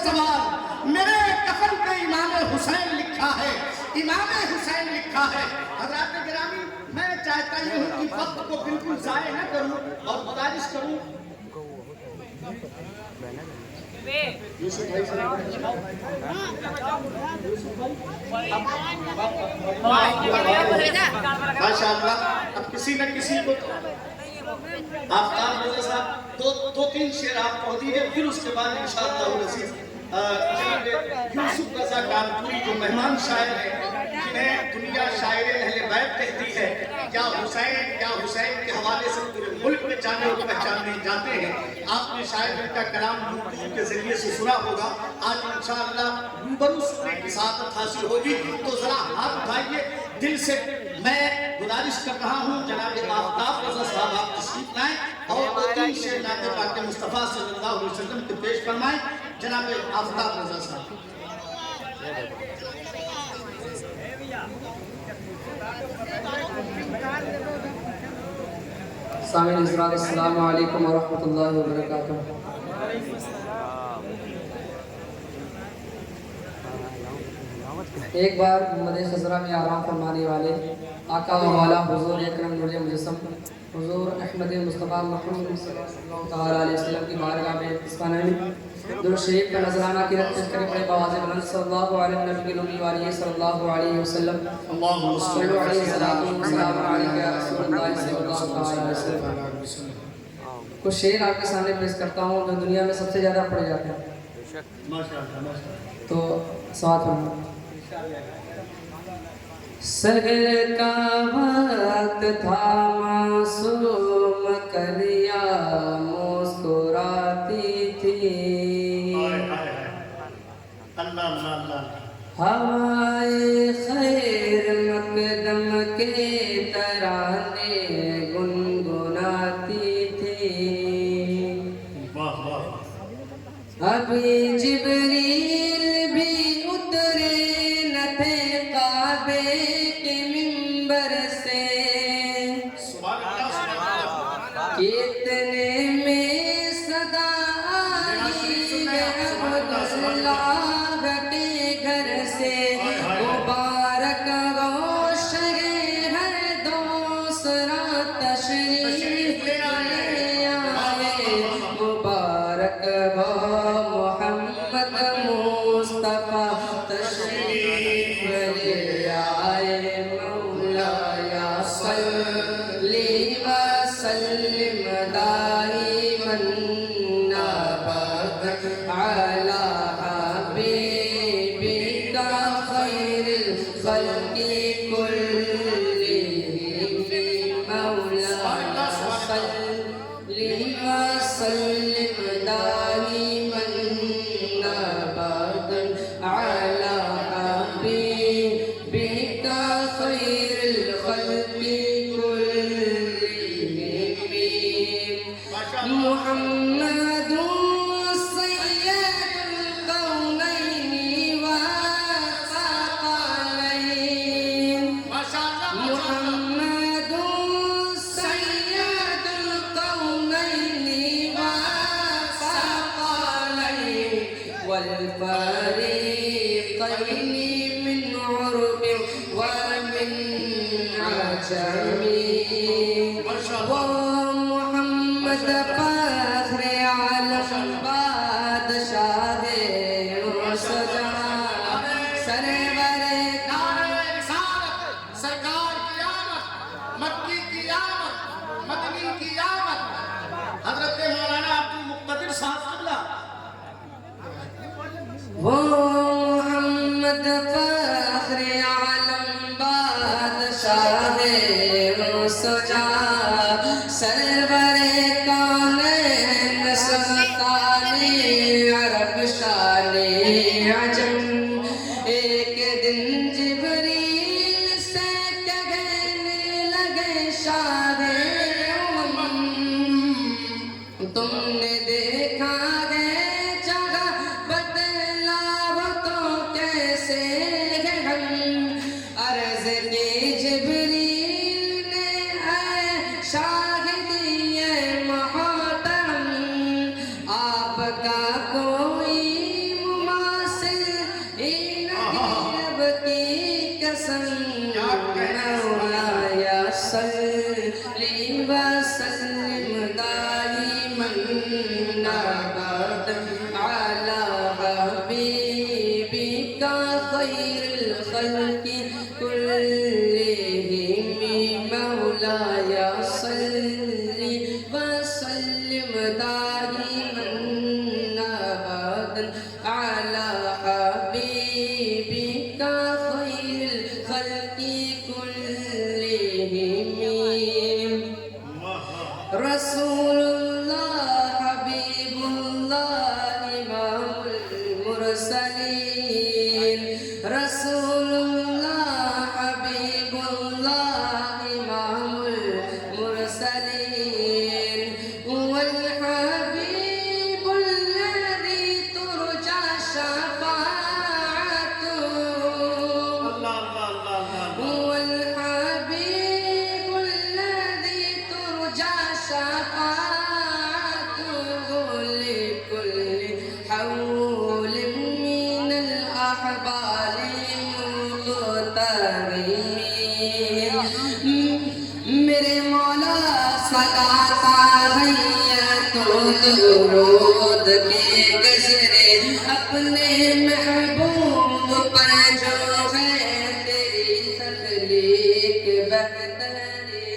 سوال میرے کفن پہ امام حسین لکھا ہے، امام حسین لکھا ہے۔ حضرات گرامی، میں چاہتا ہوں کہ وقت کو بالکل ضائع نہ کروں اور گزارش کروں ماشاء اللہ، اب کسی نہ کسی کو آفتاب رضا صاحب دو تین شعر آپ پڑھ دیجئے، پھر اس کے بعد انشاءاللہ العزیز جناب یوسف رضا کانپوری جو مہمان شاعر ہیں، جنہیں دنیا شاعر اہل بیت کہتی ہے، کیا حسین کے حوالے سے پورے ملک میں جانے اور پہچانے جاتے ہیں۔ آپ نے شاید ان کا کلام یوٹیوب کے ذریعے سے سنا ہوگا، آج انشاءاللہ روبرو سننے کی سعادت حاصل ہوگی، تو ذرا ہاتھ اٹھائیے دل سے۔ میں گزارش کر رہا ہوں جناب آفتاب رضا صاحب آپ تشریف لائیں اور دو تین شعر نعت پاک مصطفیٰ صلی اللہ علیہ وسلم کے پیش فرمائیں۔ جناب آفتاب رضا صاحب۔ سامعین حضرات، السلام علیکم ورحمۃ اللہ وبرکاتہ۔ ایک بار محمد خضرہ میں آرام فرمانے والے آقا و مولا حضور اکرم نور مجسم حضور احمد مصطفیٰ محمد صلی اللہ علیہ وسلم کی بارگاہ میں اس پناہی درود شریف کا نذرانہ قرأت کرے بڑے بواز بلند صلی اللہ علیہ نبی الامی وآلہ صلی اللہ علیہ وسلم اللہم صلی علیہ وسلم علیہ رسول اللہ صلی اللہ علیہ وسلم۔ کچھ شعر آپ کے سامنے پیش کرتا ہوں جو دنیا میں سب سے زیادہ پڑھے جاتے ہیں، تو ساتھ ہوں۔ سحر کا وقت تھا معصوم کلیا مسکراتی تھی، ہوائے خیر مقدم کے ترانے گنگناتی تھی، ابھی جبریل بھی اترے نہ تھے کعبے کے منبر سے، کتنے میں صدا آئی عبداللہ کے گھر سے، مبارک ہو شہ ہر دوسرا تشریف لے آئے، مبارک ہو محمد مصطفیٰ تشریف لے آئے، مولایا صلی وسلم دائما ابدا علی حبیبک خیر الخلق کلہم، مولایا صلی وسلم دائما ابدا علی حبیبک خیر الخلق کلہم، محمد سید الکونین والثقلین، محمد سید الکونین والثقلین، والفریقین من عرب ومن عجم، محمد فخر عالم بادشاہ سجا، سرور سرکار کی آمد، مکی کی آمد، مدنی کی آمد، حضرت مولانا عبدالمقتدر صاحب قبلہ، وہ محمد فخر عالم بادشاہ سجا، سرور کونین سلطان عرب شان عجم، ایک دن جبریل سے کہنے لگے شاہ تم نے دیکھا ہے جگہ بدلاؤ تو کیسے أبدا على حبيبك خير الخلق كلهم رسول الله حبيب الله إمام المرسلين رسول الله حبيب الله إمام المرسلين هو الحبيب الذي ترجى شفاعته هو الحبيب الذي ترجى شفاعته لكل حول من الأحبال مغترمين میرے مولا صلاة علیہ تو درود کے گزرے اپنے محبوب پر جو ہے تیری تخلیق بہتری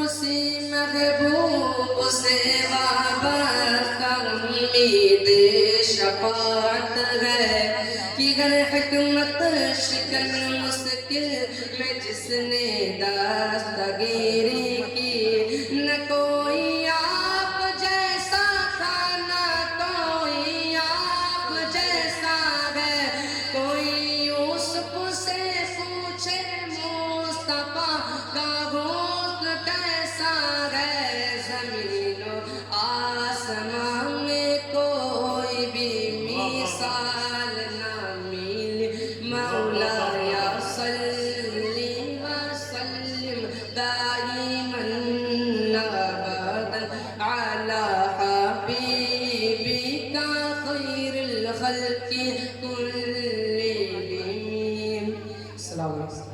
اسی محبوب سے وابستہ امید شفاعت ہے کہ ہر حکمت شکن مشکل میں جس نے دستگیری کی نہ کوئی آپ جیسا تھا نہ کوئی آپ جیسا ہے کوئی یوسف سے پوچھے مصطفیٰ کا حسن کیسا ہے زمین و آسمان میں کوئی بھی مثال نہ ملی مولا یا صلی وسلم دائما ابدا على حبيبك خير الخلق كلهم السلام علیکم